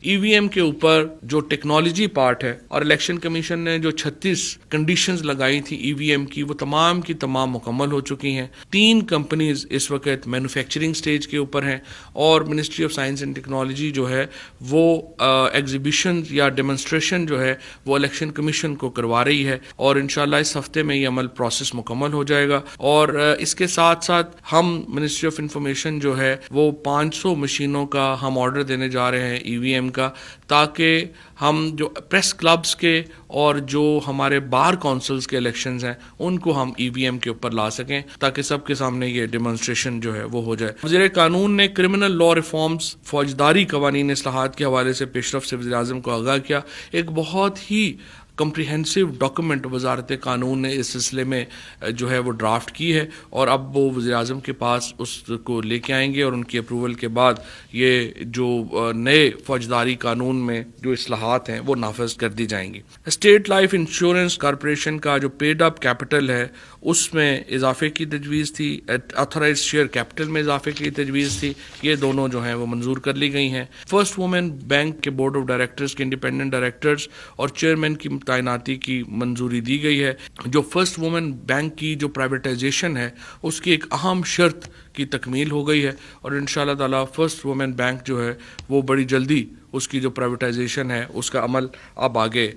ای وی M کے اوپر جو ٹیکنالوجی پارٹ ہے اور الیکشن کمیشن نے جو 36 کنڈیشنز لگائی تھی ای وی ایم کی، وہ تمام کی تمام مکمل ہو چکی ہیں. 3 کمپنیز اس وقت مینوفیکچرنگ سٹیج کے اوپر ہیں اور ministry of science and technology جو ہے وہ ایگزیبیشن یا ڈیمونسٹریشن جو ہے وہ الیکشن کمیشن کو کروا رہی ہے، اور انشاءاللہ اس ہفتے میں یہ عمل پروسیس مکمل ہو جائے گا. اور اس کے ساتھ ساتھ ہم منسٹری آف انفارمیشن جو ہے وہ 500 مشینوں کا ہم آرڈر دینے جا رہے ہیں ای وی ایم کا، تاکہ ہم جو پریس کلبز کے اور جو ہمارے بار کونسلز کے الیکشنز ہیں ان کو ہم ای وی ایم کے اوپر لا سکیں، تاکہ سب کے سامنے یہ ڈیمونسٹریشن جو ہے وہ ہو جائے. وزیر قانون نے کرمنل لا ریفارمز، فوجداری قوانین اصلاحات کے حوالے سے پیش رفت سے وزیر اعظم کو آگاہ کیا. ایک بہت ہی کمپریہنسو ڈاکومنٹ وزارت قانون نے اس سلسلے میں جو ہے وہ ڈرافٹ کی ہے، اور اب وہ وزیر اعظم کے پاس اس کو لے کے آئیں گے، اور ان کی اپروول کے بعد یہ جو نئے فوجداری قانون میں جو اصلاحات ہیں وہ نافذ کر دی جائیں گی. اسٹیٹ لائف انشورنس کارپوریشن کا جو پیڈ اپ کیپٹل ہے اس میں اضافے کی تجویز تھی، آتھورائز شیئر کیپٹل میں اضافے کی تجویز تھی، یہ دونوں جو ہیں وہ منظور کر لی گئی ہیں. فرسٹ وومن بینک کے بورڈ آف ڈائریکٹرز کے انڈیپینڈنٹ ڈائریکٹرز اور چیئرمین کی تعیناتی کی منظوری دی گئی ہے. جو فرسٹ وومن بینک کی جو پرائیویٹائزیشن ہے اس کی ایک اہم شرط کی تکمیل ہو گئی ہے، اور انشاءاللہ تعالی فرسٹ وومن بینک جو ہے وہ بڑی جلدی اس کی جو پرائیویٹائزیشن ہے اس کا عمل اب آگے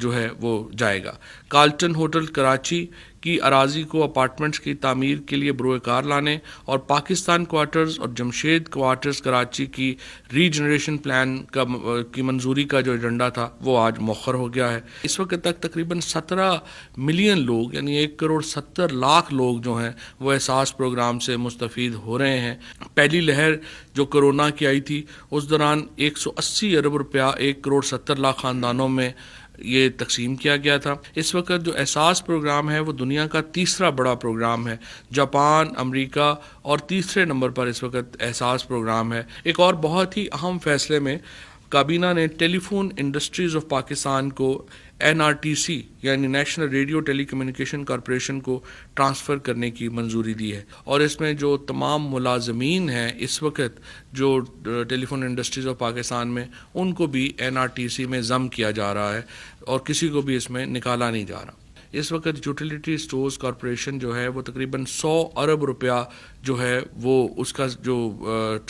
جو ہے وہ جائے گا. کارلٹن ہوٹل کراچی کی اراضی کو اپارٹمنٹس کی تعمیر کے لیے بروئے کار لانے اور پاکستان کوارٹرز اور جمشید کوارٹرز کراچی کی ری جنریشن پلان کی منظوری کا جو ایجنڈا تھا وہ آج مؤخر ہو گیا ہے. اس وقت تک تقریباً 17 ملین لوگ یعنی 1.70 کروڑ لوگ جو ہیں وہ احساس پروگرام سے مستفید ہو رہے ہیں. پہلی لہر جو کرونا کی آئی تھی اس دوران 180 ارب روپیہ 1.70 کروڑ خاندانوں میں یہ تقسیم کیا گیا تھا. اس وقت جو احساس پروگرام ہے وہ دنیا کا تیسرا بڑا پروگرام ہے. جاپان، امریکہ اور تیسرے نمبر پر اس وقت احساس پروگرام ہے. ایک اور بہت ہی اہم فیصلے میں کابینہ نے ٹیلی فون انڈسٹریز آف پاکستان کو این آر ٹی سی یعنی نیشنل ریڈیو ٹیلی کمیونیکیشن کارپوریشن کو ٹرانسفر کرنے کی منظوری دی ہے، اور اس میں جو تمام ملازمین ہیں اس وقت جو ٹیلی فون انڈسٹریز آف پاکستان میں ان کو بھی این آر ٹی سی میں ضم کیا جا رہا ہے، اور کسی کو بھی اس میں نکالا نہیں جا رہا. اس وقت یوٹیلیٹی سٹورز کارپوریشن جو ہے وہ تقریباً 100 ارب روپیہ جو ہے وہ اس کا جو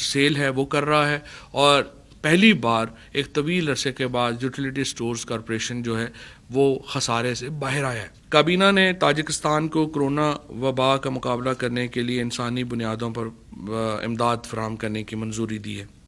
سیل ہے وہ کر رہا ہے، اور پہلی بار ایک طویل عرصے کے بعد یوٹیلیٹی سٹورز کارپوریشن جو ہے وہ خسارے سے باہر آیا ہے. کابینہ نے تاجکستان کو کرونا وبا کا مقابلہ کرنے کے لیے انسانی بنیادوں پر امداد فراہم کرنے کی منظوری دی ہے.